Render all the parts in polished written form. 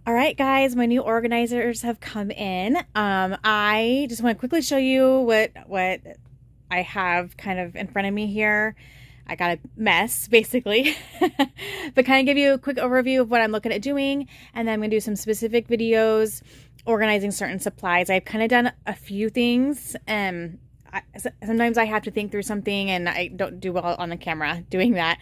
All right, guys, my new organizers have come in. I just want to quickly show you what I have kind of in front of me here. I got a mess, basically, but kind of give you a quick overview of what I'm looking at doing, and then I'm going to do some specific videos organizing certain supplies. I've kind of done a few things. Sometimes I have to think through something, and I don't do well on the camera doing that.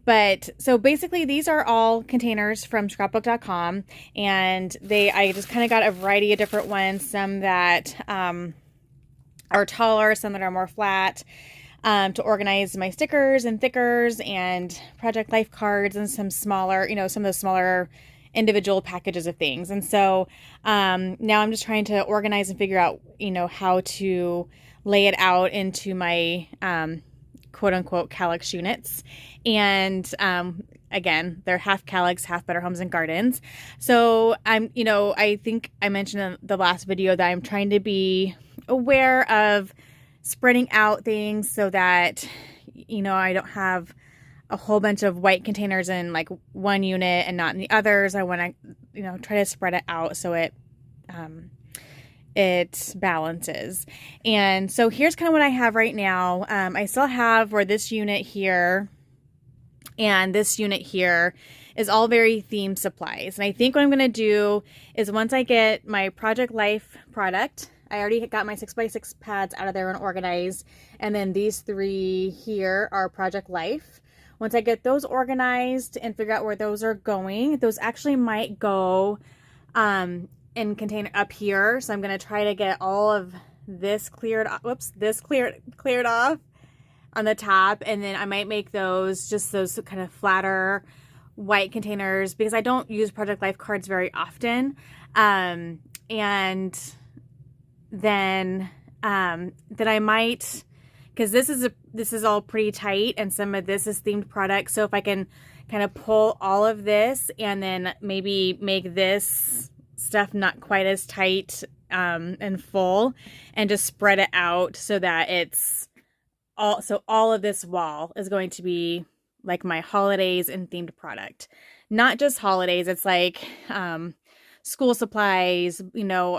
But so basically these are all containers from scrapbook.com, and I just kind of got a variety of different ones, some that are taller, some that are more flat, to organize my stickers and thickers and project life cards and some smaller, some of the smaller individual packages of things. And so now I'm just trying to organize and figure out, how to lay it out into my quote unquote calyx units. And again, they're half calyx, half Better Homes and Gardens. So I think I mentioned in the last video that I'm trying to be aware of spreading out things so that, I don't have a whole bunch of white containers in like one unit and not in the others. I want to, try to spread it out so it balances. And so here's kind of what I have right now. I still have where this unit here and this unit here is all very themed supplies. And I think what I'm going to do is once I get my Project Life product, I already got my 6x6 pads out of there and organized. And then these three here are Project Life. Once I get those organized and figure out where those are going, those actually might go in container up here. So I'm going to try to get all of this cleared off. Whoops, this cleared off on the top. And then I might make those just those kind of flatter white containers because I don't use Project Life cards very often. And then I might, because this is all pretty tight and some of this is themed products. So if I can kind of pull all of this and then maybe make this stuff not quite as tight and full and just spread it out so that all of this wall is going to be like my holidays and themed product. Not just holidays, it's like school supplies,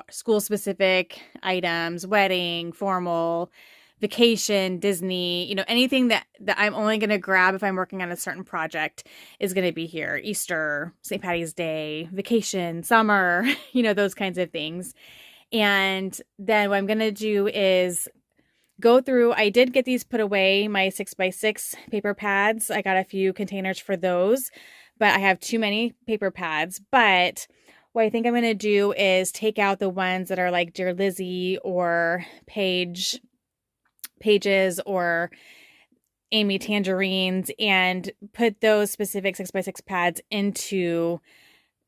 school specific items, wedding, formal, vacation, Disney, anything that I'm only going to grab if I'm working on a certain project is going to be here. Easter, St. Patty's Day, vacation, summer, those kinds of things. And then what I'm going to do is go through, I did get these put away, my 6x6 paper pads. I got a few containers for those, but I have too many paper pads. But what I think I'm going to do is take out the ones that are like Dear Lizzie or Pages or Amy Tangerines and put those specific 6x6 pads into,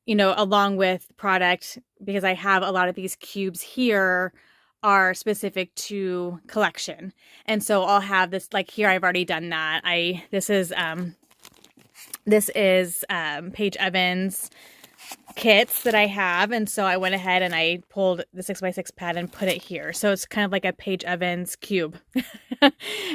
along with product, because I have a lot of these cubes here are specific to collection. And so I'll have this, like here, I've already done that. This is Paige Evans kits that I have, and so I went ahead and I pulled the 6x6 pad and put it here. So it's kind of like a Paige Evans cube.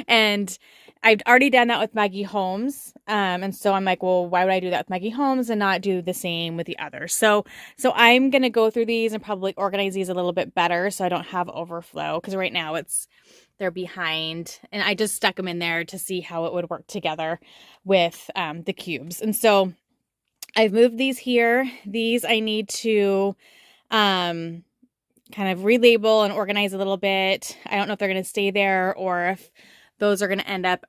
And I've already done that with Maggie Holmes. And so I'm like, well, why would I do that with Maggie Holmes and not do the same with the others? So I'm going to go through these and probably organize these a little bit better so I don't have overflow, because right now they're behind, and I just stuck them in there to see how it would work together with the cubes. And so I've moved these here. These I need to kind of relabel and organize a little bit. I don't know if they're going to stay there or if those are going to end up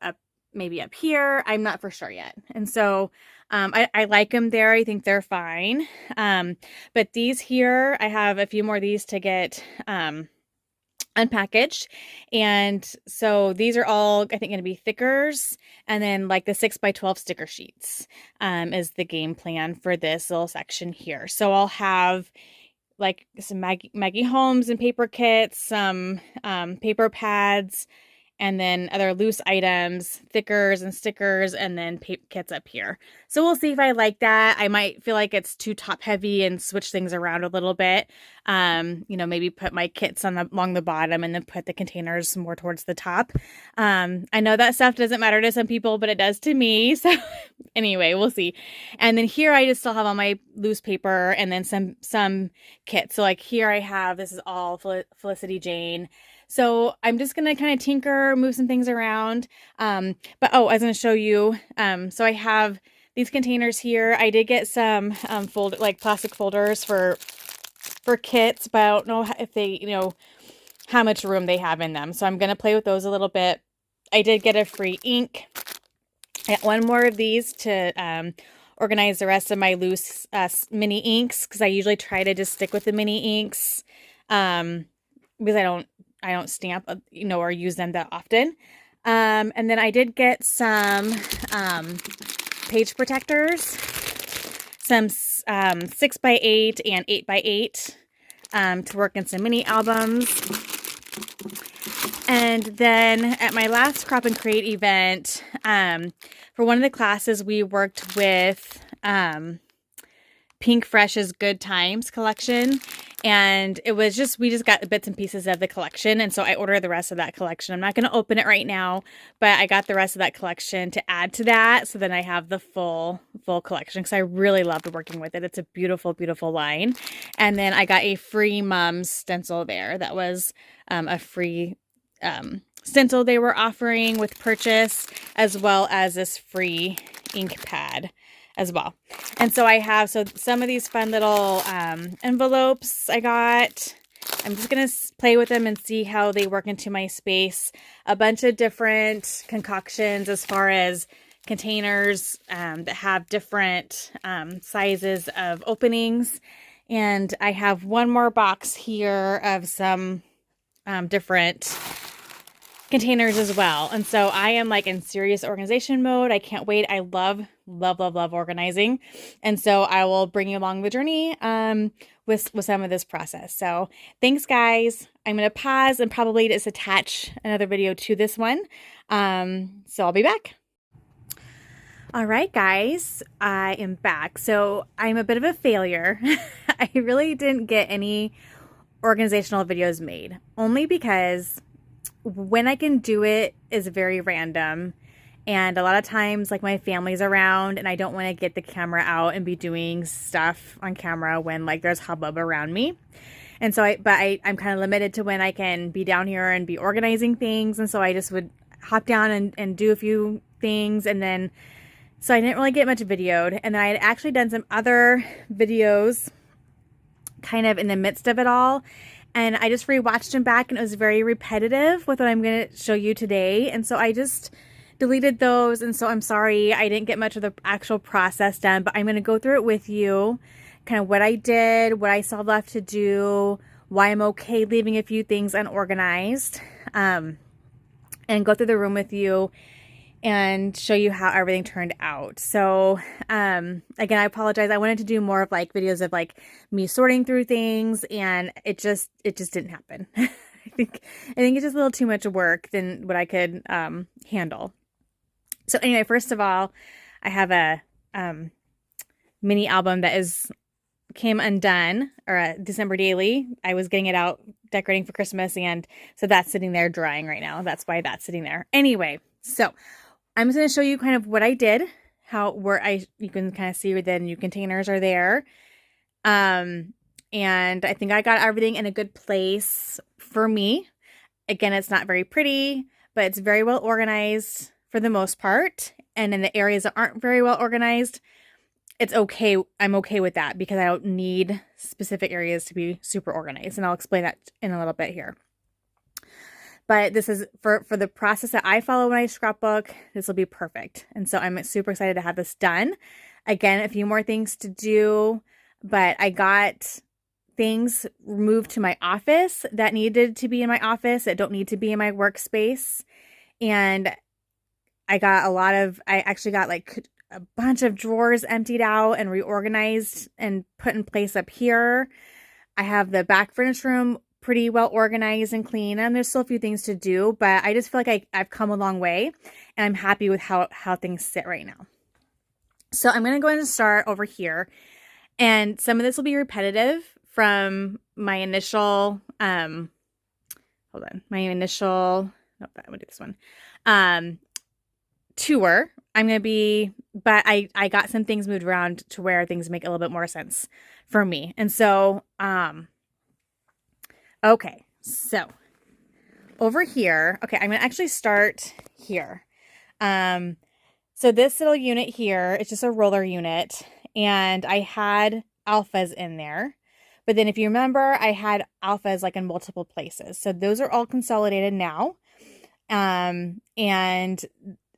maybe up here. I'm not for sure yet. And so I like them there. I think they're fine. But these here, I have a few more of these to get unpackaged. And so these are all, I think, going to be thickers. And then like the 6x12 sticker sheets is the game plan for this little section here. So I'll have like some Maggie Holmes and paper kits, some paper pads, and then other loose items, thickers and stickers, and then kits up here. So we'll see if I like that. I might feel like it's too top heavy and switch things around a little bit. You know, maybe put my kits along the bottom and then put the containers more towards the top. I know that stuff doesn't matter to some people, but it does to me. So anyway, we'll see. And then here I just still have all my loose paper and then some kits. So like here I have, this is all Felicity Jane. So I'm just going to kind of tinker, move some things around. But I was going to show you. So I have these containers here. I did get some plastic folders for kits, but I don't know if they, you know, how much room they have in them. So I'm going to play with those a little bit. I did get a free ink. I got one more of these to organize the rest of my loose mini inks, because I usually try to just stick with the mini inks because I don't stamp, you know, or use them that often. And then I did get some page protectors, some 6x8 and 8x8 to work in some mini albums. And then at my last Crop and Create event, for one of the classes, we worked with Pink Fresh's Good Times collection. And it was just, we just got bits and pieces of the collection. And so I ordered the rest of that collection. I'm not going to open it right now, but I got the rest of that collection to add to that. So then I have the full collection, because I really loved working with it. It's a beautiful, beautiful line. And then I got a free Mom's stencil there. That was a free stencil they were offering with purchase, as well as this free ink pad as well. And so I have, some of these fun little envelopes I got. I'm just going to play with them and see how they work into my space. A bunch of different concoctions as far as containers that have different sizes of openings. And I have one more box here of some different containers as well. And so I am like in serious organization mode. I can't wait. I love organizing. And so I will bring you along the journey with some of this process. So thanks, guys. I'm going to pause and probably just attach another video to this one. So I'll be back. All right, guys, I am back. So I'm a bit of a failure. I really didn't get any organizational videos made, only because when I can do it is very random. And a lot of times, like, my family's around and I don't want to get the camera out and be doing stuff on camera when like there's hubbub around me. And so I'm kind of limited to when I can be down here and be organizing things. And so I just would hop down and do a few things. And then, so I didn't really get much videoed. And then I had actually done some other videos kind of in the midst of it all. And I just rewatched them back, and it was very repetitive with what I'm going to show you today. And so I just deleted those. And so I'm sorry I didn't get much of the actual process done, but I'm going to go through it with you, kind of what I did, what I still have left to do, why I'm okay leaving a few things unorganized, and go through the room with you and show you how everything turned out. So, again, I apologize. I wanted to do more of like videos of like me sorting through things, and it just didn't happen. I think it's just a little too much work than what I could, handle. So anyway, first of all, I have a, mini album that came undone, or a December daily. I was getting it out, decorating for Christmas. And so that's sitting there drying right now. That's why that's sitting there. Anyway, so I'm just going to show you kind of what I did, you can kind of see where the new containers are there. And I think I got everything in a good place for me. Again, it's not very pretty, but it's very well organized for the most part. And in the areas that aren't very well organized, it's okay. I'm okay with that, because I don't need specific areas to be super organized. And I'll explain that in a little bit here. But this is for the process that I follow when I scrapbook. This will be perfect. And so I'm super excited to have this done. Again, a few more things to do, but I got things moved to my office that needed to be in my office that don't need to be in my workspace. And I actually got like a bunch of drawers emptied out and reorganized and put in place up here. I have the back furniture room pretty well organized and clean, and there's still a few things to do, but I just feel like I've come a long way, and I'm happy with how things sit right now. So I'm going to go ahead and start over here, and some of this will be repetitive from my initial, hold on, my initial, nope, I'm going to do this one, tour. I'm going to be, but I got some things moved around to where things make a little bit more sense for me. And so, okay, so over here, okay, I'm going to actually start here. So this little unit here, it's just a roller unit, and I had alphas in there. But then if you remember, I had alphas like in multiple places. So those are all consolidated now. And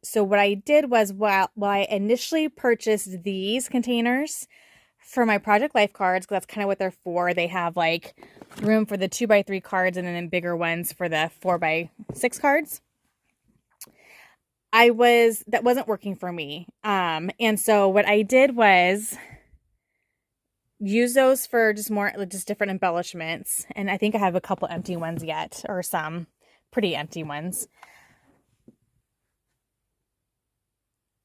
so what I did was, while I initially purchased these containers for my Project Life cards, because that's kind of what they're for. They have like room for the 2x3 cards and then bigger ones for the 4x6 cards. That wasn't working for me. And so what I did was use those for just different embellishments. And I think I have a couple empty ones yet, or some pretty empty ones.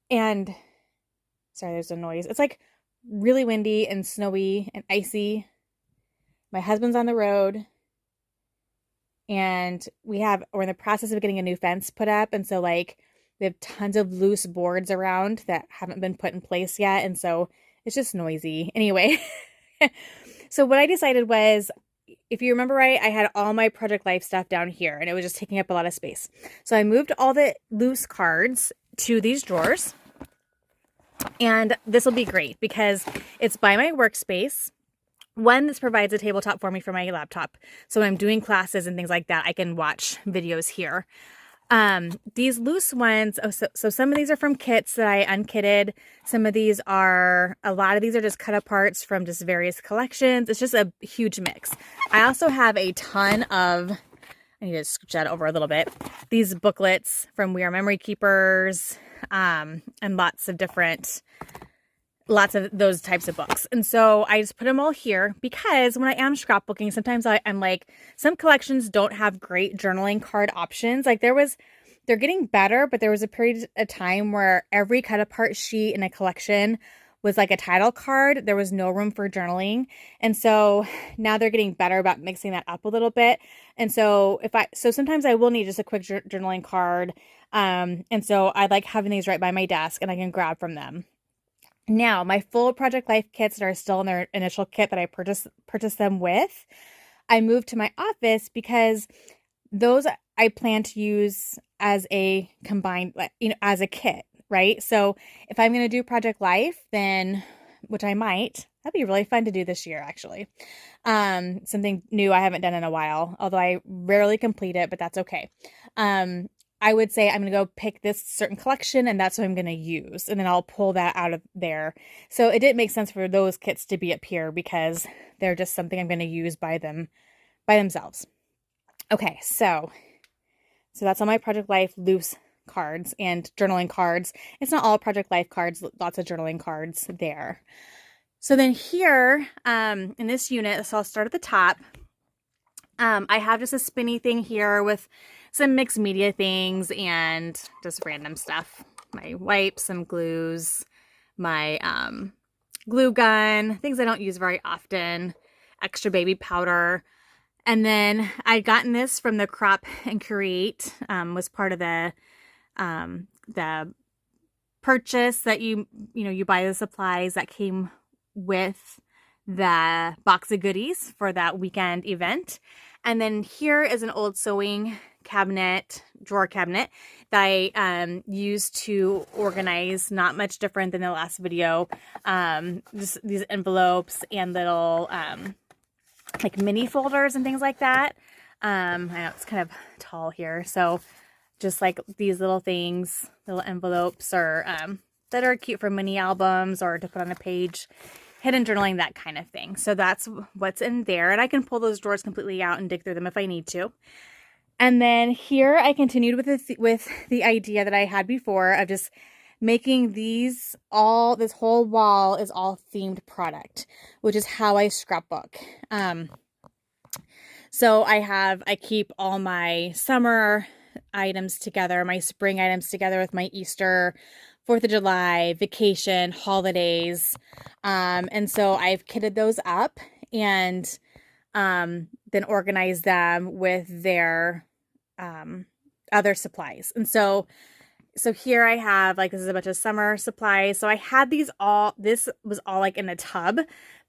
And sorry, there's a noise. It's like really windy and snowy and icy. My husband's on the road, and we're in the process of getting a new fence put up. And so like we have tons of loose boards around that haven't been put in place yet. And so it's just noisy. Anyway, so what I decided was, if you remember right, I had all my Project Life stuff down here, and it was just taking up a lot of space. So I moved all the loose cards to these drawers. And this will be great because it's by my workspace. One, this provides a tabletop for me for my laptop. So when I'm doing classes and things like that, I can watch videos here. These loose ones, so some of these are from kits that I unkitted. A lot of these are just cut aparts from just various collections. It's just a huge mix. I also have a ton of, I need to scooch that over a little bit, these booklets from We Are Memory Keepers, and lots of those types of books. And so I just put them all here because when I am scrapbooking, sometimes I'm like, some collections don't have great journaling card options. Like they're getting better, but there was a period of time where every cut apart sheet in a collection was like a title card. There was no room for journaling. And so now they're getting better about mixing that up a little bit. And so sometimes I will need just a quick journaling card. And so I like having these right by my desk and I can grab from them. Now, my full Project Life kits that are still in their initial kit that I purchased them with, I moved to my office because those I plan to use as a combined, as a kit, right? So if I'm going to do Project Life, then, which I might, that'd be really fun to do this year, actually. Something new I haven't done in a while, although I rarely complete it, but that's okay. I would say I'm going to go pick this certain collection and that's what I'm going to use. And then I'll pull that out of there. So it didn't make sense for those kits to be up here because they're just something I'm going to use by themselves. Okay, so that's all my Project Life loose cards and journaling cards. It's not all Project Life cards, lots of journaling cards there. So then here, in this unit, so I'll start at the top. I have just a spinny thing here with some mixed media things and just random stuff. My wipes, some glues, my glue gun, things I don't use very often, extra baby powder. And then I'd gotten this from the Crop and Create, was part of the purchase that you buy the supplies that came with the box of goodies for that weekend event. And then here is an old sewing drawer cabinet that I used to organize, not much different than the last video. Just these envelopes and little like mini folders and things like that. I know it's kind of tall here, so just like these little things, little envelopes, or that are cute for mini albums or to put on a page, hidden journaling, that kind of thing. So that's what's in there, and I can pull those drawers completely out and dig through them if I need to. And then here I continued with the idea that I had before of just making this whole wall is all themed product, which is how I scrapbook. So I keep all my summer items together, my spring items together with my Easter, 4th of July, vacation, holidays. And so I've kitted those up and then organize them with their other supplies. And so here I have, like, this is a bunch of summer supplies. So I had this was all like in a tub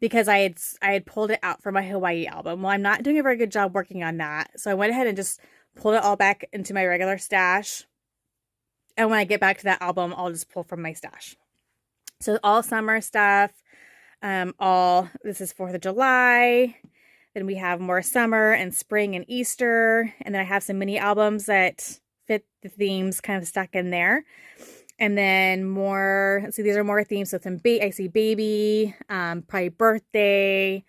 because I had pulled it out from my Hawaii album. Well, I'm not doing a very good job working on that. So I went ahead and just pulled it all back into my regular stash. And when I get back to that album, I'll just pull from my stash. So all summer stuff, this is 4th of July. Then we have more summer and spring and Easter. And then I have some mini albums that fit the themes kind of stuck in there. And then more, let's see, these are more themes. So I see baby, probably birthday.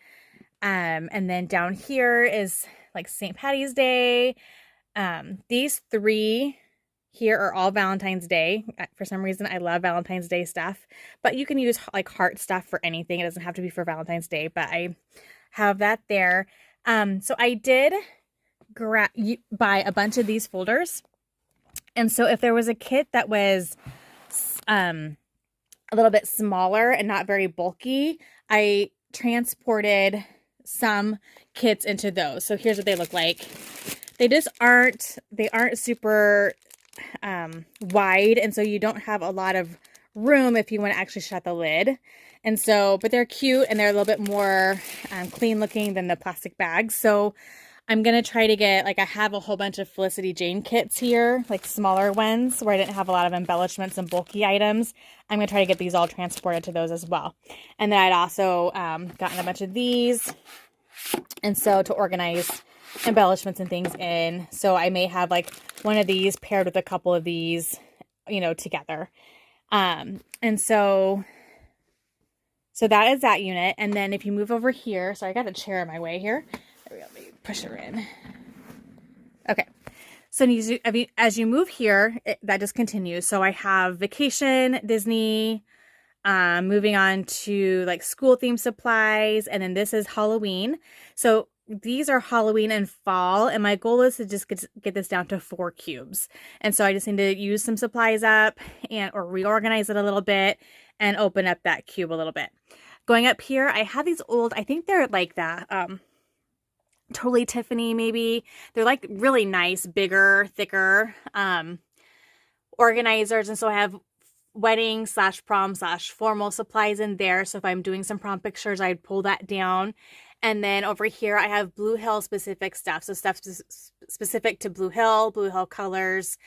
And then down here is like St. Patty's Day. These 3 here are all Valentine's Day. For some reason, I love Valentine's Day stuff, but you can use like heart stuff for anything. It doesn't have to be for Valentine's Day, but I have that there. So I did buy a bunch of these folders. And so if there was a kit that was a little bit smaller and not very bulky, I transported some kits into those. So here's what they look like. They aren't super wide, and so you don't have a lot of room if you want to actually shut the lid. And so, but they're cute and they're a little bit more clean looking than the plastic bags. So I'm going to try to get, like, I have a whole bunch of Felicity Jane kits here, like smaller ones where I didn't have a lot of embellishments and bulky items. I'm going to try to get these all transported to those as well. And then I'd also gotten a bunch of these. And so to organize embellishments and things in. So I may have like one of these paired with a couple of these, you know, together. And so that is that unit. And then if you move over here, so I got a chair in my way here. There we go. Let me push her in. Okay. So as you move here, that just continues. So I have vacation, Disney, moving on to like school themed supplies. And then this is Halloween. So these are Halloween and fall, and my goal is to just get this down to 4 cubes. And so I just need to use some supplies up or reorganize it a little bit and open up that cube a little bit. Going up here, I have these old, I think they're like that, Totally Tiffany maybe. They're like really nice, bigger, thicker organizers. And so I have wedding / prom / formal supplies in there. So if I'm doing some prom pictures, I'd pull that down. And then over here, I have Blue Hill specific stuff. So stuff specific to Blue Hill colors,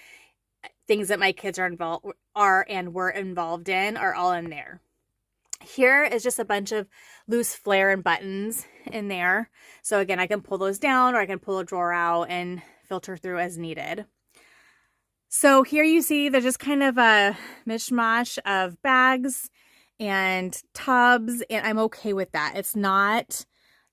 things that my kids were involved in are all in there. Here is just a bunch of loose flare and buttons in there. So again, I can pull those down or I can pull a drawer out and filter through as needed. So here you see there's just kind of a mishmash of bags and tubs, and I'm okay with that. It's not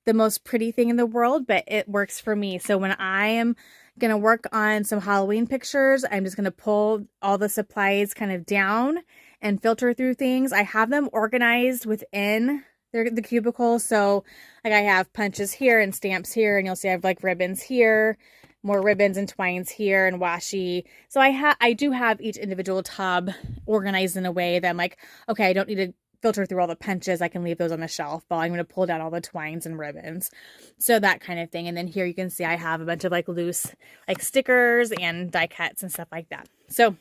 the most pretty thing in the world, but it works for me. So when I am going to work on some Halloween pictures, I'm just going to pull all the supplies kind of down and filter through things. I have them organized within the cubicle. So like I have punches here and stamps here, and you'll see I have like ribbons here, more ribbons and twines here, and washi. So I do have each individual tub organized in a way that I'm like, okay, I don't need to filter through all the punches. I can leave those on the shelf, but I'm going to pull down all the twines and ribbons. So that kind of thing. And then here you can see I have a bunch of like loose like stickers and die cuts and stuff like that. So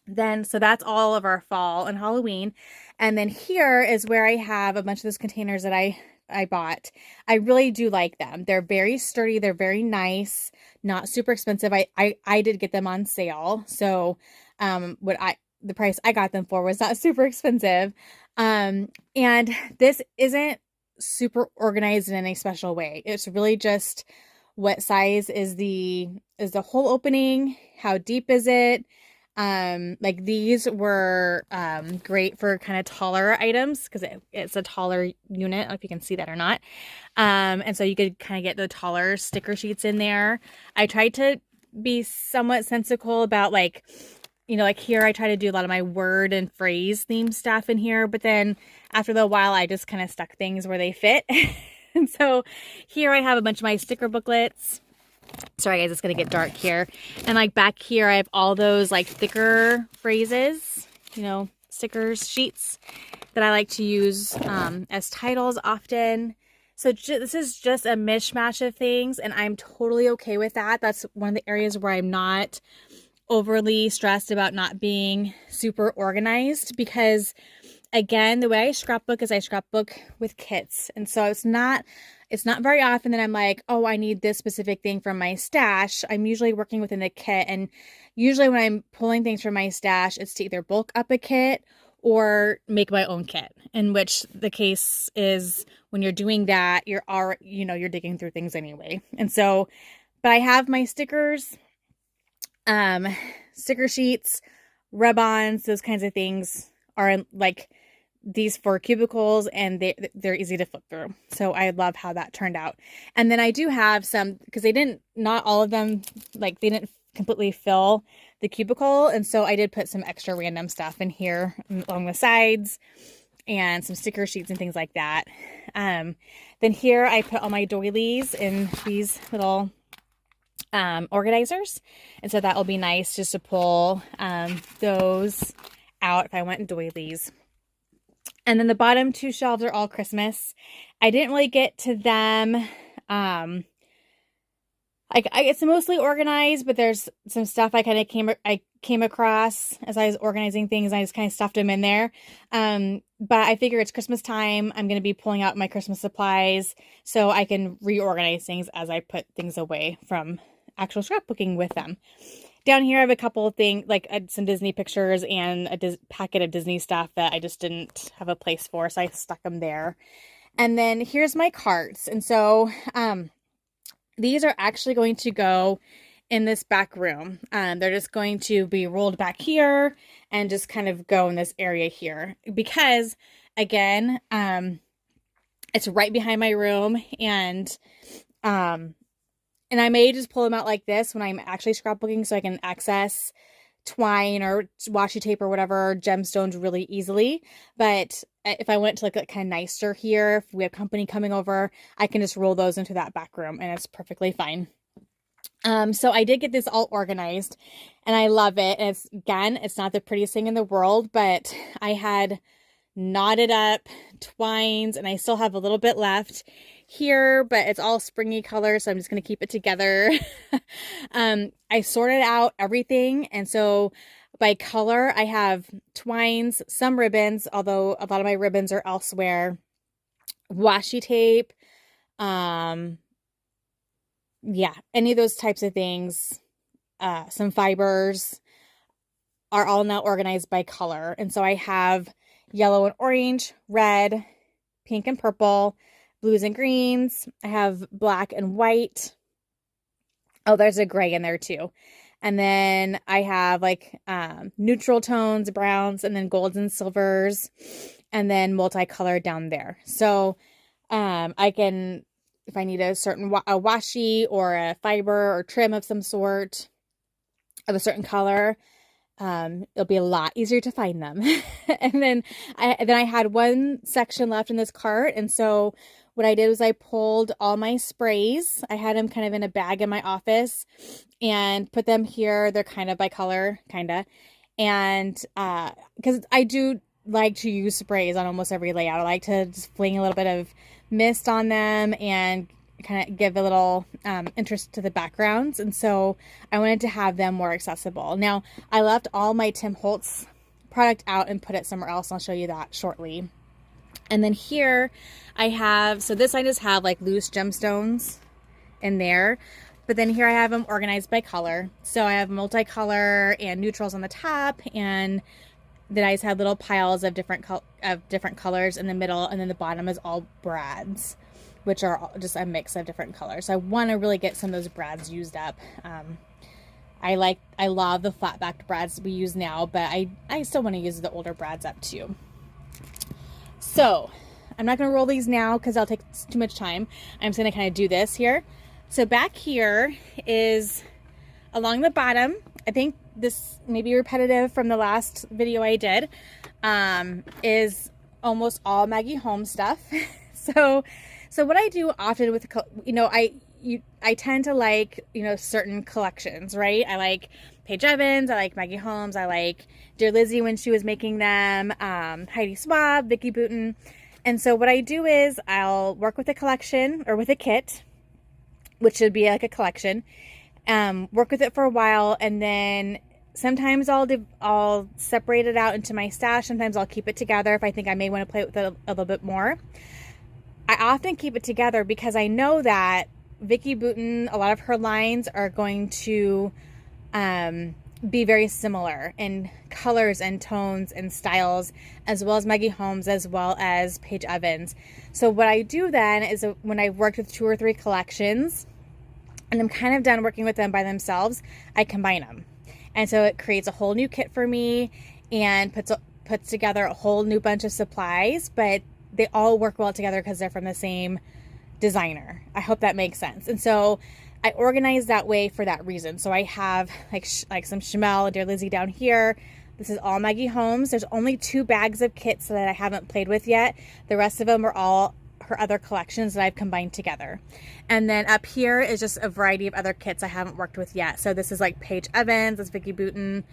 that's all of our fall and Halloween. And then here is where I have a bunch of those containers that I bought. I really do like them. They're very sturdy. They're very nice, not super expensive. I did get them on sale. So the price I got them for was not super expensive. And this isn't super organized in any special way. It's really just what size is the hole opening? How deep is it? Like these were great for kind of taller items because it's a taller unit. I don't know if you can see that or not. And so you could kind of get the taller sticker sheets in there. I tried to be somewhat sensical about like, you know, like here I try to do a lot of my word and phrase theme stuff in here, but then after a while I just kind of stuck things where they fit. And so here I have a bunch of my sticker booklets. Sorry guys, it's gonna get dark here. And like back here I have all those like thicker phrases, you know, stickers, sheets that I like to use as titles often. So this is just a mishmash of things, and I'm totally okay with that. That's one of the areas where I'm not overly stressed about not being super organized, because again, the way I scrapbook is I scrapbook with kits. And so it's not very often that I'm like, oh, I need this specific thing from my stash. I'm usually working within a kit, and usually when I'm pulling things from my stash, it's to either bulk up a kit or make my own kit, in which the case is when you're doing that, you're already, you know, you're digging through things anyway. And so, but I have my stickers, sticker sheets, rub-ons, those kinds of things are in, like these 4 cubicles, and they're easy to flip through. So I love how that turned out. And then I do have some, because not all of them, like they didn't completely fill the cubicle, and so I did put some extra random stuff in here along the sides and some sticker sheets and things like that. Then here I put all my doilies in these little organizers, and so that will be nice just to pull those out if I want doilies. And then the bottom 2 shelves are all Christmas. I didn't really get to them. It's mostly organized, but there's some stuff I came across as I was organizing things. I just kind of stuffed them in there. But I figure it's Christmas time. I'm going to be pulling out my Christmas supplies so I can reorganize things as I put things away from actual scrapbooking with them. Down here I have a couple of things, like some Disney pictures and a packet of Disney stuff that I just didn't have a place for, so I stuck them there. And then here's my carts. And so these are actually going to go in this back room. They're just going to be rolled back here and just kind of go in this area here, because again, it's right behind my room, and I may just pull them out like this when I'm actually scrapbooking, so I can access twine or washi tape or whatever gemstones really easily. But if I went to like kind of nicer here, if we have company coming over, I can just roll those into that back room, and it's perfectly fine. So I did get this all organized, and I love it. And it's not the prettiest thing in the world, but I had knotted up twines, and I still have a little bit left here, but it's all springy color, so I'm just going to keep it together. I sorted out everything, and so by color I have twines, some ribbons, although a lot of my ribbons are elsewhere, washi tape, yeah, any of those types of things, some fibers are all now organized by color. And so I have yellow and orange, red, pink and purple, blues and greens. I have black and white. Oh, there's a gray in there too. And then I have like neutral tones, browns, and then golds and silvers, and then multicolored down there. So I can, if I need a certain a washi or a fiber or trim of some sort of a certain color, it'll be a lot easier to find them. And then I had one section left in this cart, and so what I did was I pulled all my sprays. I had them kind of in a bag in my office and put them here. They're kind of by color, kind of. And because I do like to use sprays on almost every layout. I like to just fling a little bit of mist on them and kind of give a little interest to the backgrounds. And so I wanted to have them more accessible. Now, I left all my Tim Holtz product out and put it somewhere else. I'll show you that shortly. And then here I have, so this I just have like loose gemstones in there, but then here I have them organized by color. So I have multicolor and neutrals on the top, and then I just had little piles of different colors in the middle, and then the bottom is all brads, which are just a mix of different colors. So I want to really get some of those brads used up. I love the flat backed brads we use now, but I still want to use the older brads up too. So I'm not going to roll these now because I'll take too much time. I'm just going to kind of do this here. So back here is along the bottom. I think this may be repetitive from the last video I did, is almost all Maggie Holmes stuff. So what I do often with, I tend to like, certain collections, right? I like Paige Evans, I like Maggie Holmes, I like Dear Lizzie when she was making them, Heidi Swaab, Vicki Boutin. And so what I do is I'll work with a collection or with a kit, which should be like a collection, work with it for a while, and then sometimes I'll separate it out into my stash. Sometimes I'll keep it together if I think I may want to play with it a little bit more. I often keep it together because I know that Vicki Boutin, a lot of her lines are going to be very similar in colors and tones and styles, as well as Maggie Holmes, as well as Paige Evans. So what I do then is when I've worked with 2 or 3 collections and I'm kind of done working with them by themselves, I combine them. And so it creates a whole new kit for me and puts together a whole new bunch of supplies, but they all work well together because they're from the same designer. I hope that makes sense. And so I organize that way for that reason. So I have like some Chamel, Dear Lizzie down here. This is all Maggie Holmes. There's only 2 bags of kits that I haven't played with yet. The rest of them are all her other collections that I've combined together. And then up here is just a variety of other kits I haven't worked with yet. So this is like Paige Evans, that's Vicki Boutin.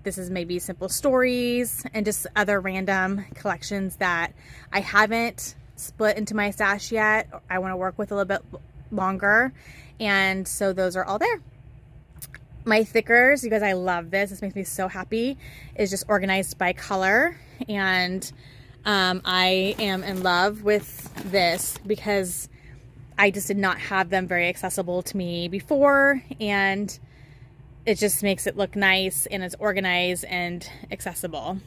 This is maybe Simple Stories and just other random collections that I haven't split into my stash yet. I want to work with a little bit longer. And so those are all there. My thickers, you guys, I love this. This makes me so happy. Is just organized by color. And I am in love with this because I just did not have them very accessible to me before, and it just makes it look nice and it's organized and accessible.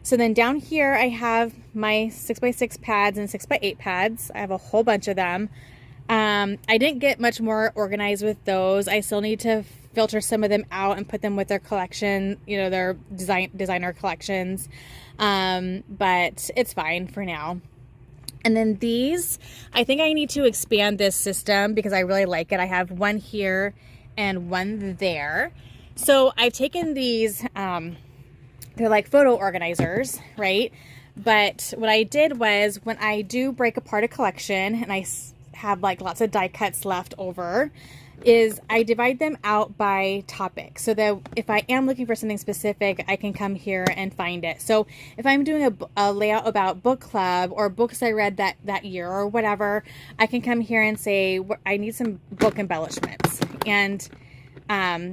So then down here I have my 6x6 pads and 6x8 pads. I have a whole bunch of them. I didn't get much more organized with those. I still need to filter some of them out and put them with their collection, their designer collections. But it's fine for now. And then these, I think I need to expand this system because I really like it. I have one here and one there. So I've taken these, they're like photo organizers, right? But what I did was when I do break apart a collection and I have like lots of die cuts left over, is I divide them out by topic so that if I am looking for something specific, I can come here and find it. So if I'm doing a layout about book club or books I read that year or whatever, I can come here and say, I need some book embellishments. And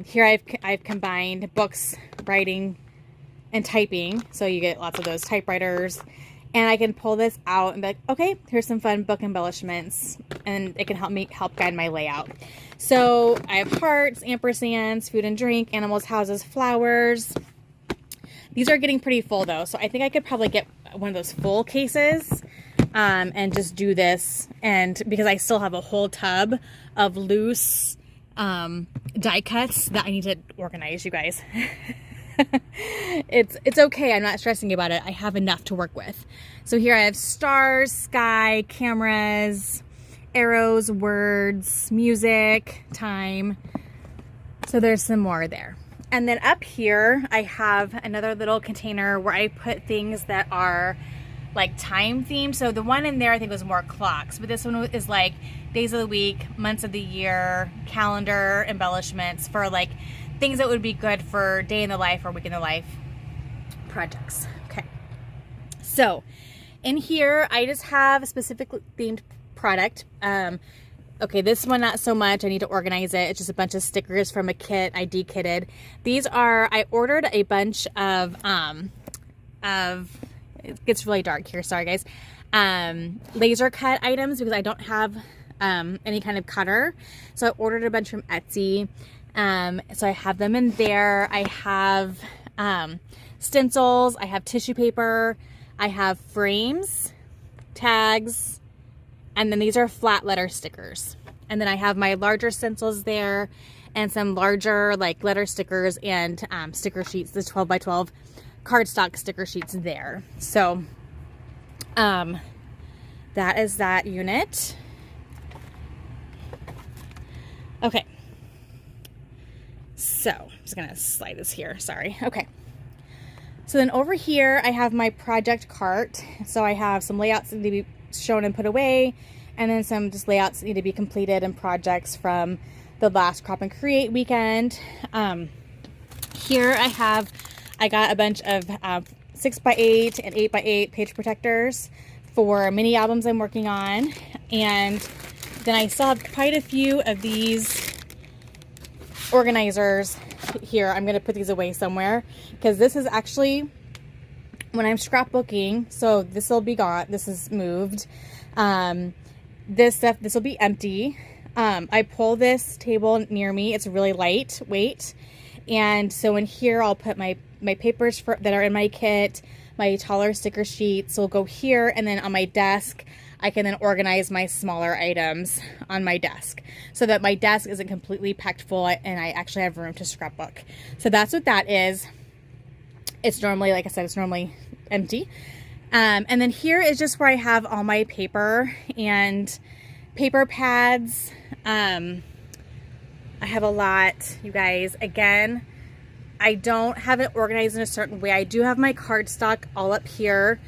here I've combined books, writing, and typing. So you get lots of those typewriters. And I can pull this out and be like, okay, here's some fun book embellishments. And it can help guide my layout. So I have hearts, ampersands, food and drink, animals, houses, flowers. These are getting pretty full though. So I think I could probably get one of those full cases and just do this. And because I still have a whole tub of loose die cuts that I need to organize, you guys. It's okay. I'm not stressing about it. I have enough to work with. So here I have stars, sky, cameras, arrows, words, music, time. So there's some more there. And then up here I have another little container where I put things that are like time themed. So the one in there I think was more clocks, but this one is like days of the week, months of the year, calendar embellishments for like things that would be good for day in the life or week in the life projects. Okay. So in here, I just have a specific themed product. Okay, this one, not so much. I need to organize it. It's just a bunch of stickers from a kit I de-kitted. These are, I ordered a bunch of, it gets really dark here. Sorry guys. Laser cut items because I don't have, any kind of cutter. So I ordered a bunch from Etsy. So I have them in there. I have stencils, I have tissue paper, I have frames, tags, and then these are flat letter stickers. And then I have my larger stencils there and some larger like letter stickers and sticker sheets, the 12 by 12 cardstock sticker sheets there. So that is that unit. Okay. So I'm just gonna slide this here, sorry. Okay. So then over here, I have my project cart. So I have some layouts that need to be shown and put away, and then some just layouts that need to be completed and projects from the last Crop and Create weekend. Here I got a bunch of 6x8 and 8x8 page protectors for mini albums I'm working on. And then I still have quite a few of these organizers here. I'm going to put these away somewhere because this is actually when I'm scrapbooking. So this will be gone. This is moved. This will be empty. I pull this table near me. It's really lightweight. And so in here, I'll put my papers that are in my kit. My taller sticker sheets will go here. And then on my desk, I can then organize my smaller items on my desk so that my desk isn't completely packed full and I actually have room to scrapbook. So that's what that is. It's normally, like I said, it's normally empty. And then here is just where I have all my paper and paper pads. I have a lot, you guys. Again, I don't have it organized in a certain way. I do have my cardstock all up here.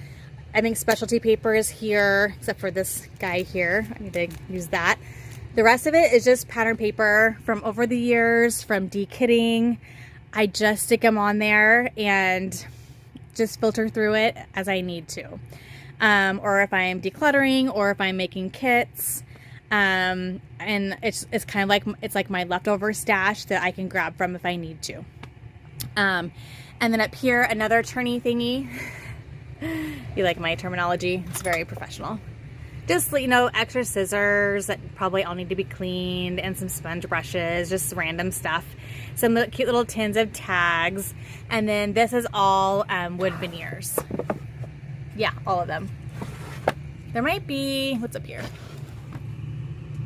I think specialty paper is here, except for this guy here. I need to use that. The rest of it is just pattern paper from over the years, from de-kitting. I just stick them on there and just filter through it as I need to. Or if I'm decluttering or if I'm making kits. And it's kind of like, it's like my leftover stash that I can grab from if I need to. And then up here, another turny thingy. You like my terminology? It's very professional. Just, you know, extra scissors that probably all need to be cleaned and some sponge brushes, just random stuff. Some cute little tins of tags. And then this is all wood veneers. Yeah, all of them. There might be, what's up here?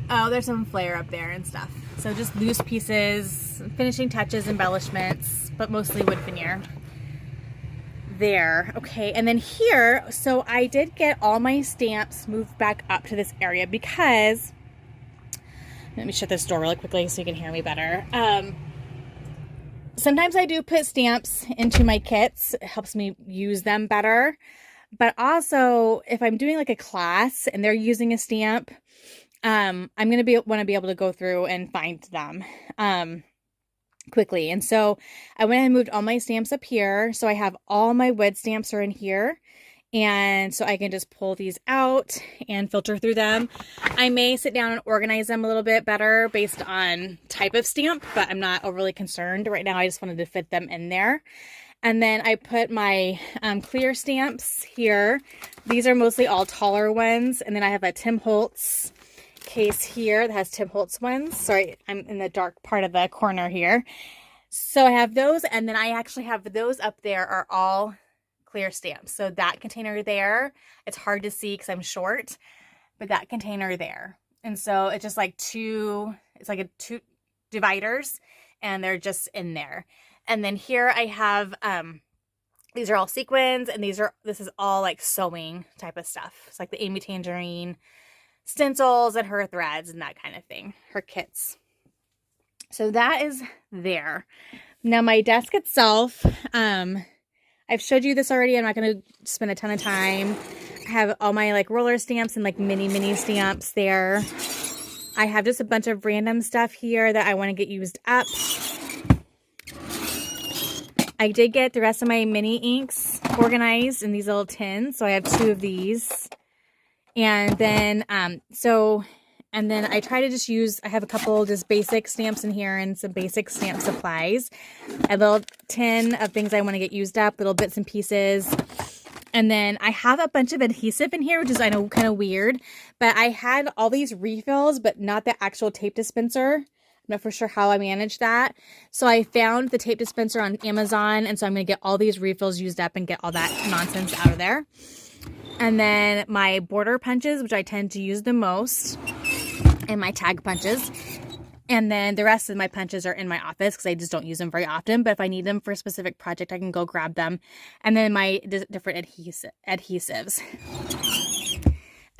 Oh, there's some flare up there and stuff. So just loose pieces, finishing touches, embellishments, but mostly wood veneer. There. Okay, and then here, so I did get all my stamps moved back up to this area because, let me shut this door really quickly so you can hear me better. Sometimes I do put stamps into my kits. It helps me use them better. But also, if I'm doing like a class and they're using a stamp, I'm going to want to be able to go through and find them quickly. And so I went ahead and moved all my stamps up here. So I have all my wood stamps are in here. And so I can just pull these out and filter through them. I may sit down and organize them a little bit better based on type of stamp, but I'm not overly concerned right now. I just wanted to fit them in there. And then I put my clear stamps here. These are mostly all taller ones. And then I have a Tim Holtz case here that has Tim Holtz ones. Sorry, I'm in the dark part of the corner here. So I have those, and then I actually have those up there are all clear stamps. So that container there, it's hard to see because I'm short, but that container there. And so it's just like two dividers, and they're just in there. And then here I have, these are all sequins, and this is all like sewing type of stuff. It's like the Amy Tangerine stencils and her threads and that kind of thing, her kits. So that is there. Now my desk itself, I've showed you this already. I'm not going to spend a ton of time. I have all my like roller stamps and like mini stamps there. I have just a bunch of random stuff here that I want to get used up. I did get the rest of my mini inks organized in these little tins. So I have 2 of these. And then, and then I try to just use, I have a couple just basic stamps in here and some basic stamp supplies. A little tin of things I want to get used up, little bits and pieces. And then I have a bunch of adhesive in here, which is, I know, kind of weird, but I had all these refills, but not the actual tape dispenser. I'm not for sure how I managed that. So I found the tape dispenser on Amazon. And so I'm going to get all these refills used up and get all that nonsense out of there. And then my border punches, which I tend to use the most, and my tag punches. And then the rest of my punches are in my office because I just don't use them very often. But if I need them for a specific project, I can go grab them. And then my different adhesives.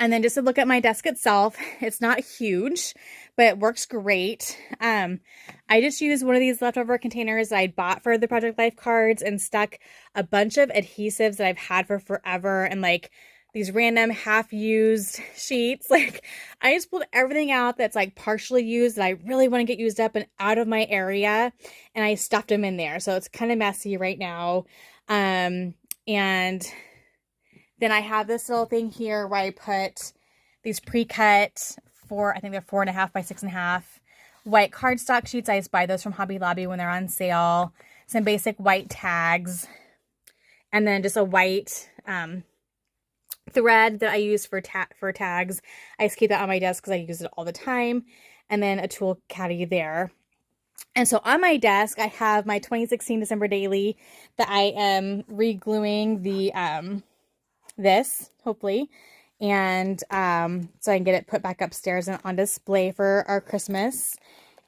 And then just to look at my desk itself, it's not huge, but it works great. I just used one of these leftover containers that I bought for the Project Life cards and stuck a bunch of adhesives that I've had for forever and like these random half-used sheets. Like I just pulled everything out that's like partially used that I really want to get used up and out of my area, and I stuffed them in there. So it's kind of messy right now. And then I have this little thing here where I put these pre-cut I think they're 4.5 by 6.5 white cardstock sheets. I just buy those from Hobby Lobby when they're on sale. Some basic white tags, and then just a white thread that I use for tags. I just keep that on my desk because I use it all the time. And then a tool caddy there. And so on my desk, I have my 2016 December Daily that I am re-gluing the this, hopefully. And so I can get it put back upstairs and on display for our Christmas.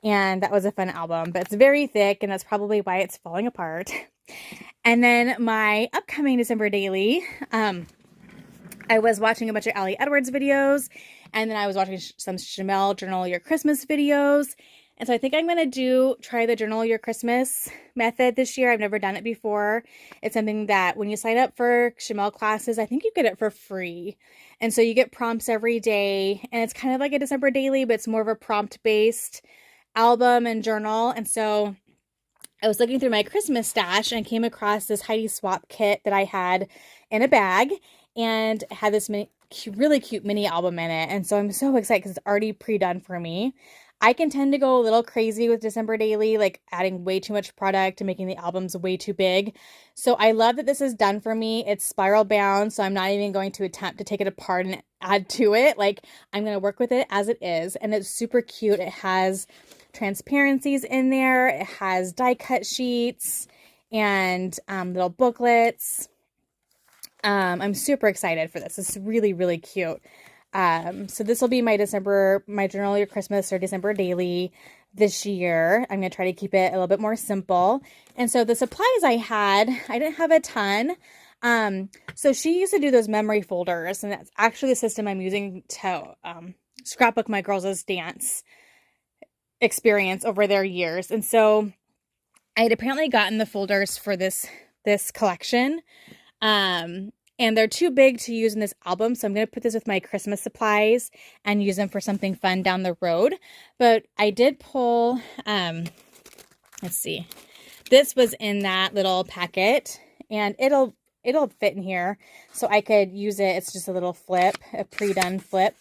And that was a fun album, but it's very thick, and that's probably why it's falling apart. And then my upcoming December Daily, I was watching a bunch of Allie Edwards videos, and then I was watching some Chanel Journal Your Christmas videos. And so I think I'm going to try the Journal Your Christmas method this year. I've never done it before. It's something that when you sign up for Chanel classes, I think you get it for free. And so you get prompts every day, and it's kind of like a December Daily, but it's more of a prompt-based album and journal. And so I was looking through my Christmas stash and came across this Heidi Swap kit that I had in a bag, and it had this really cute mini album in it. And so I'm so excited because it's already pre-done for me. I can tend to go a little crazy with December Daily, like adding way too much product and making the albums way too big. So I love that this is done for me. It's spiral bound, so I'm not even going to attempt to take it apart and add to it. Like, I'm going to work with it as it is, and it's super cute. It has transparencies in there. It has die cut sheets and little booklets. I'm super excited for this. It's really, really cute. So this will be my Journal Your Christmas or December Daily this year. I'm going to try to keep it a little bit more simple. And so the supplies I didn't have a ton. So she used to do those memory folders, and that's actually the system I'm using to, scrapbook my girls' dance experience over their years. And so I had apparently gotten the folders for this collection. And they're too big to use in this album, so I'm going to put this with my Christmas supplies and use them for something fun down the road. But I did pull, let's see, this was in that little packet, and it'll fit in here, so I could use it. It's just a little flip, a pre-done flip.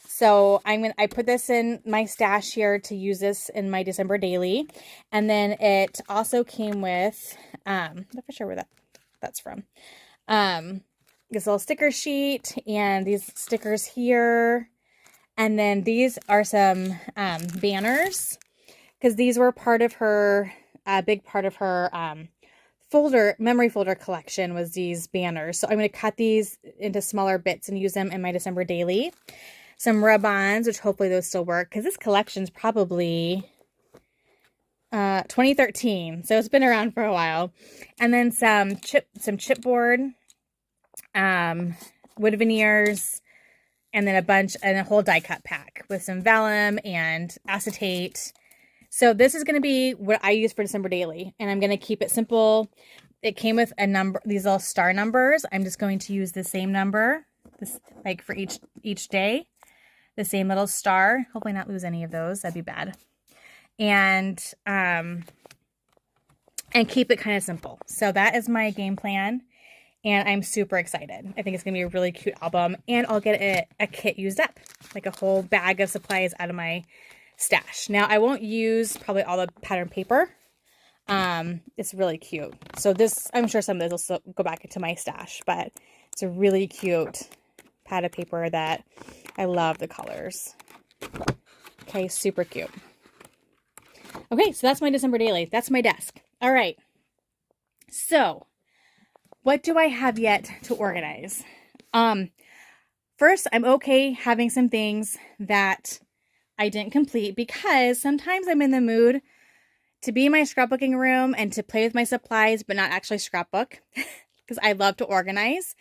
So I put this in my stash here to use this in my December Daily. And then it also came with, I'm not for sure where that's from. This little sticker sheet and these stickers here. And then these are some banners, because these were part of her, a big part of her memory folder collection was these banners. So I'm going to cut these into smaller bits and use them in my December Daily. Some rub-ons, which hopefully those still work, because this collection's probably 2013, so it's been around for a while. And then some chipboard, wood veneers, and then a whole die cut pack with some vellum and acetate. So this is going to be what I use for December Daily, and I'm going to keep it simple. It came with a number, these little star numbers. I'm just going to use the same number, like for each day, the same little star. Hopefully not lose any of those. That'd be bad. And keep it kind of simple. So that is my game plan, and I'm super excited. I think it's gonna be a really cute album, and I'll get a kit used up, like a whole bag of supplies out of my stash. Now I won't use probably all the pattern paper. It's really cute. So this, I'm sure some of this will still go back into my stash, but it's a really cute pad of paper that I love the colors. Okay, super cute. Okay, so that's my December Daily. That's my desk. All right. So, what do I have yet to organize? First, I'm okay having some things that I didn't complete, because sometimes I'm in the mood to be in my scrapbooking room and to play with my supplies, but not actually scrapbook, because I love to organize.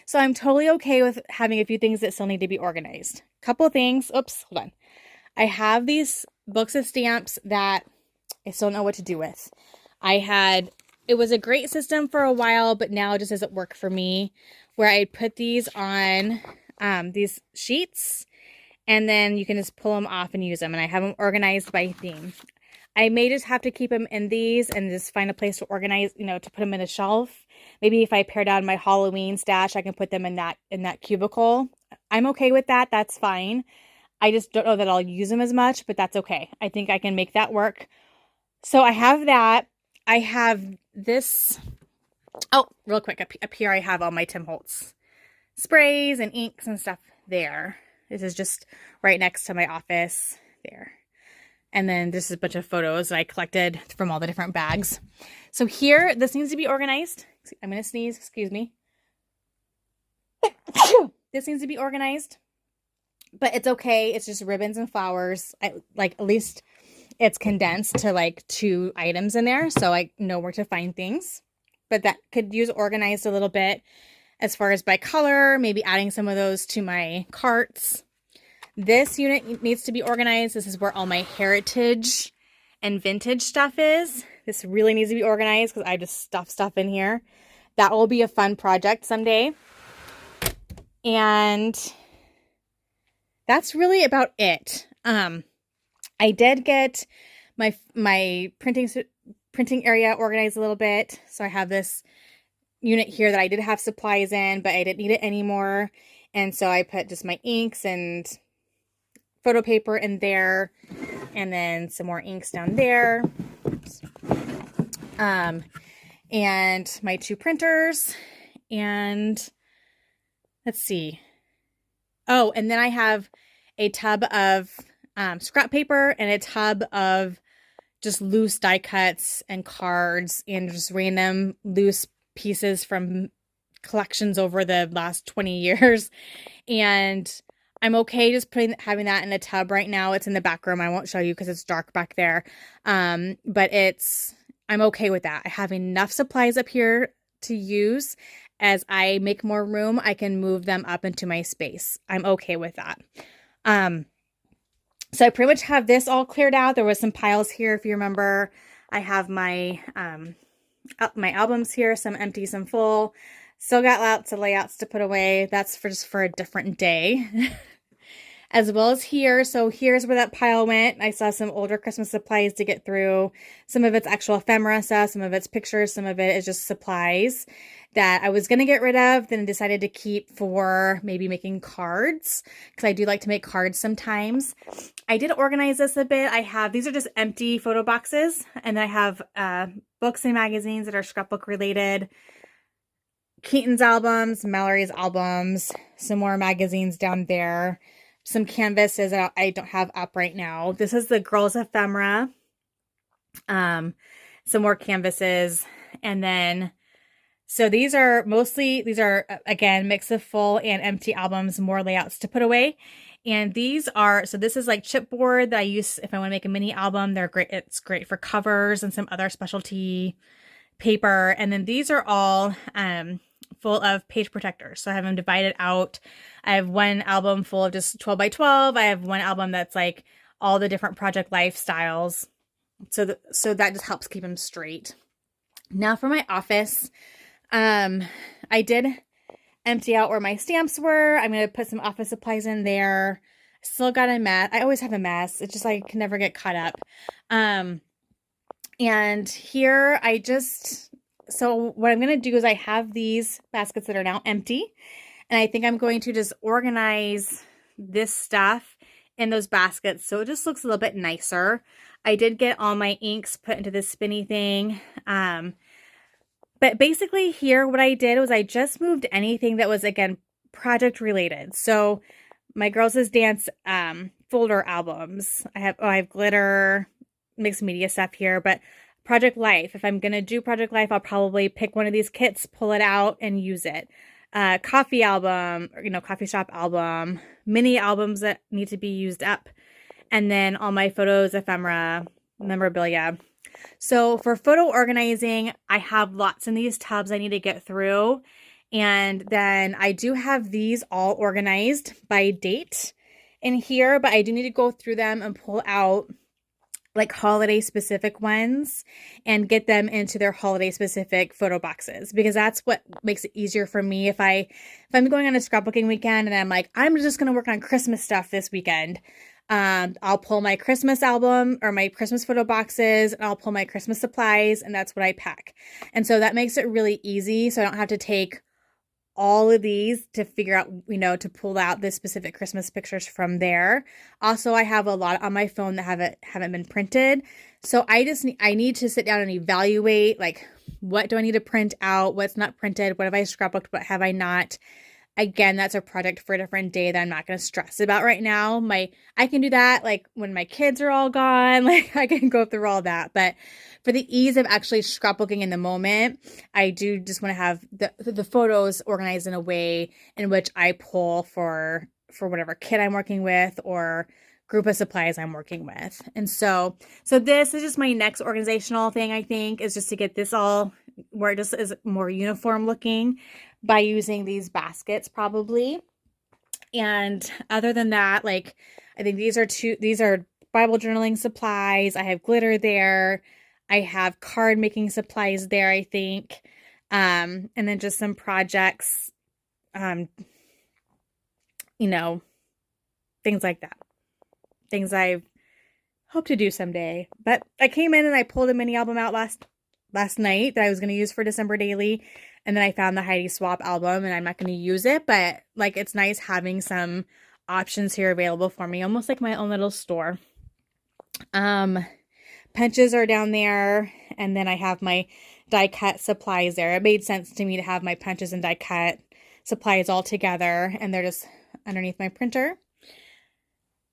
So I'm totally okay with having a few things that still need to be organized. Couple of things. Oops, hold I have these books of stamps that I still don't know what to do with. It was a great system for a while, but now it just doesn't work for me, where I put these on these sheets, and then you can just pull them off and use them, and I have them organized by theme. I may just have to keep them in these and just find a place to organize, to put them in a shelf. Maybe if I pare down my Halloween stash, I can put them in that cubicle. I'm okay with that. That's fine. I just don't know that I'll use them as much, but that's okay. I think I can make that work. So I have that. I have this. Oh, real quick. Up here, I have all my Tim Holtz sprays and inks and stuff there. This is just right next to my office there. And then this is a bunch of photos that I collected from all the different bags. So here, this needs to be organized. I'm going to sneeze. Excuse me. This needs to be organized. But it's okay. It's just ribbons and flowers. At least it's condensed to like 2 items in there, so I know where to find things. But that could use organized a little bit as far as by color, maybe adding some of those to my carts. This unit needs to be organized. This is where all my heritage and vintage stuff is. This really needs to be organized because I just stuff stuff in here. That will be a fun project someday. And that's really about it. I did get my printing area organized a little bit. So I have this unit here that I did have supplies in, but I didn't need it anymore. And so I put just my inks and photo paper in there, and then some more inks down there. And my 2 printers, and let's see. Oh, and then I have a tub of scrap paper and a tub of just loose die cuts and cards and just random loose pieces from collections over the last 20 years. And I'm okay just having that in a tub right now. It's in the back room. I won't show you because it's dark back there. But I'm okay with that. I have enough supplies up here to use. As I make more room, I can move them up into my space. I'm okay with that. So I pretty much have this all cleared out. There was some piles here, if you remember. I have my albums here, some empty, some full. Still got lots of layouts to put away. That's just for a different day. As well as here. So here's where that pile went. I saw some older Christmas supplies to get through. Some of it's actual ephemera stuff, some of it's pictures, some of it is just supplies that I was going to get rid of, then decided to keep for maybe making cards, because I do like to make cards sometimes. I did organize this a bit. These are just empty photo boxes, and then I have books and magazines that are scrapbook related, Keaton's albums, Mallory's albums, some more magazines down there, some canvases that I don't have up right now. This is the girls ephemera, some more canvases, and then so these are again mix of full and empty albums, more layouts to put away. And these are, so this is like chipboard that I use if I want to make a mini album. They're great. It's great for covers and some other specialty paper. And then these are all full of page protectors. So I have them divided out. I have one album full of just 12 by 12. I have one album that's like all the different project lifestyles. So that just helps keep them straight. Now for my office, I did empty out where my stamps were. I'm going to put some office supplies in there. Still got a mess. I always have a mess. It's just I can never get caught up. And here so what I'm going to do is I have these baskets that are now empty, and I think I'm going to just organize this stuff in those baskets so it just looks a little bit nicer. I did get all my inks put into this spinny thing. But basically here, what I did was I just moved anything that was, again, project related. So my Girls' Dance folder albums. I have glitter, mixed media stuff here, but Project Life. If I'm going to do Project Life, I'll probably pick one of these kits, pull it out, and use it. Coffee album, coffee shop album, mini albums that need to be used up. And then all my photos, ephemera, memorabilia. So for photo organizing, I have lots in these tubs I need to get through. And then I do have these all organized by date in here, but I do need to go through them and pull out like holiday specific ones and get them into their holiday specific photo boxes, because that's what makes it easier for me. If I'm going on a scrapbooking weekend and I'm like, I'm just going to work on Christmas stuff this weekend, I'll pull my Christmas album or my Christmas photo boxes, and I'll pull my Christmas supplies, and that's what I pack. And so that makes it really easy. So I don't have to take all of these to figure out, to pull out the specific Christmas pictures from there. Also, I have a lot on my phone that haven't been printed. So I need to sit down and evaluate, like, what do I need to print out? What's not printed? What have I scrapbooked? What have I not? Again, that's a project for a different day that I'm not going to stress about right now. I can do that like when my kids are all gone, like I can go through all that. But for the ease of actually scrapbooking in the moment, I do just want to have the photos organized in a way in which I pull for whatever kit I'm working with or group of supplies I'm working with. And so this is just my next organizational thing, I think, is just to get this all where it just is more uniform looking by using these baskets probably. And other than that, like, I think these are Bible journaling supplies. I have glitter there. I have card making supplies there, I think. And then just some projects, things like that. Things I hope to do someday. But I came in and I pulled a mini album out last night that I was going to use for December daily. And then I found the Heidi Swap album, and I'm not going to use it, but like, it's nice having some options here available for me, almost like my own little store. Punches are down there, and then I have my die cut supplies there. It made sense to me to have my punches and die cut supplies all together, and they're just underneath my printer.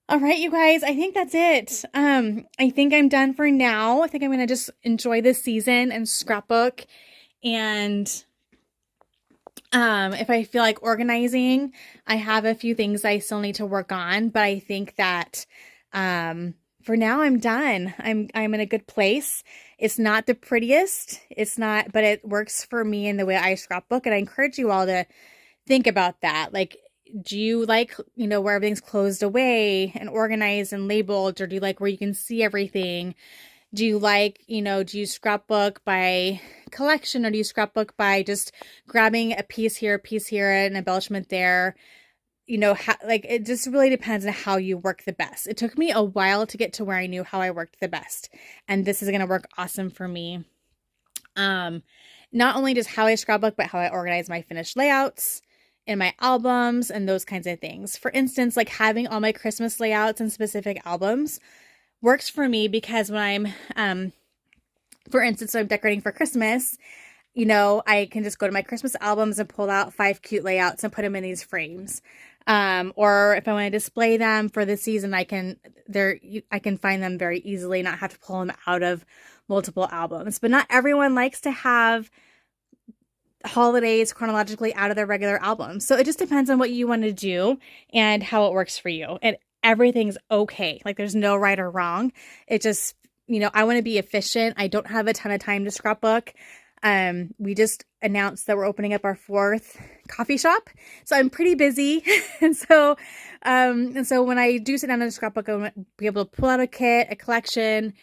All right, you guys, I think that's it. I think I'm done for now. I think I'm going to just enjoy this season and scrapbook. And if I feel like organizing, I have a few things I still need to work on, but I think that for now I'm done. I'm in a good place. It's not the prettiest. It's not, but it works for me in the way I scrapbook, and I encourage you all to think about that. Like, do you like, where everything's closed away and organized and labeled, or do you like where you can see everything? Do you like, do you scrapbook by collection, or do you scrapbook by just grabbing a piece here, an embellishment there? It just really depends on how you work the best. It took me a while to get to where I knew how I worked the best, and this is going to work awesome for me. Not only just how I scrapbook, but how I organize my finished layouts in my albums and those kinds of things. For instance, like having all my Christmas layouts in specific albums works for me, because when I'm, for instance, I'm decorating for Christmas, I can just go to my Christmas albums and pull out 5 cute layouts and put them in these frames. Or if I want to display them for the season, I can find them very easily, not have to pull them out of multiple albums. But not everyone likes to have holidays chronologically out of their regular albums. So it just depends on what you want to do and how it works for you. And everything's okay. Like, there's no right or wrong. It just, I want to be efficient. I don't have a ton of time to scrapbook. We just announced that we're opening up our 4th coffee shop. So I'm pretty busy. And so when I do sit down and scrapbook, I want to be able to pull out a kit, a collection,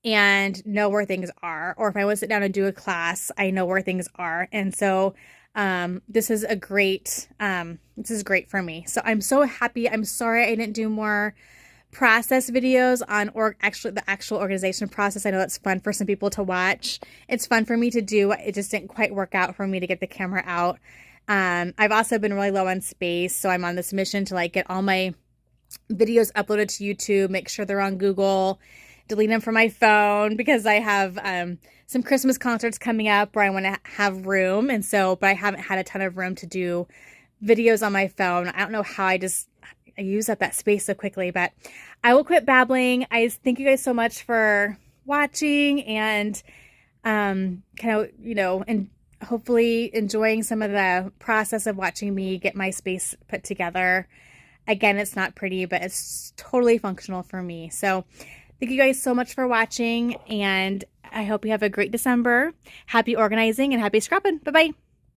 and know where things are. Or if I want to sit down and do a class, I know where things are. And so this is great for me. So I'm so happy. I'm sorry I didn't do more process videos on the actual organization process. I know that's fun for some people to watch. It's fun for me to do. It just didn't quite work out for me to get the camera out. I've also been really low on space, so I'm on this mission to get all my videos uploaded to YouTube, make sure they're on Google, delete them from my phone, because I have some Christmas concerts coming up where I want to have room, but I haven't had a ton of room to do videos on my phone. I don't know how I use up that space so quickly, but I will quit babbling. I thank you guys so much for watching and and hopefully enjoying some of the process of watching me get my space put together. Again, it's not pretty, but it's totally functional for me. So thank you guys so much for watching, and I hope you have a great December. Happy organizing and happy scrapping. Bye-bye.